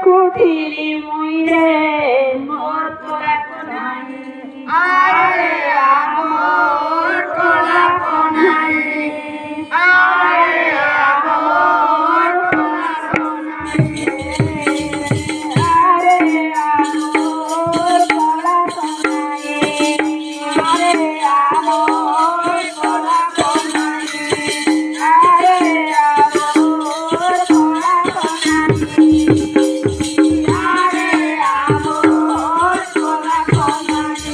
কুঠিরি মুইরে মোর কোলা কোনাই আরে আমোর কোলা কোনাই আরে আমোর কোলা কোনাই আরে আমোর কোলা কোনাই আরে আমোর কোলা কোনাই আরে আমোর কোলা কোনাই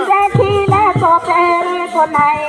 দেখিলে চোখের কোনাই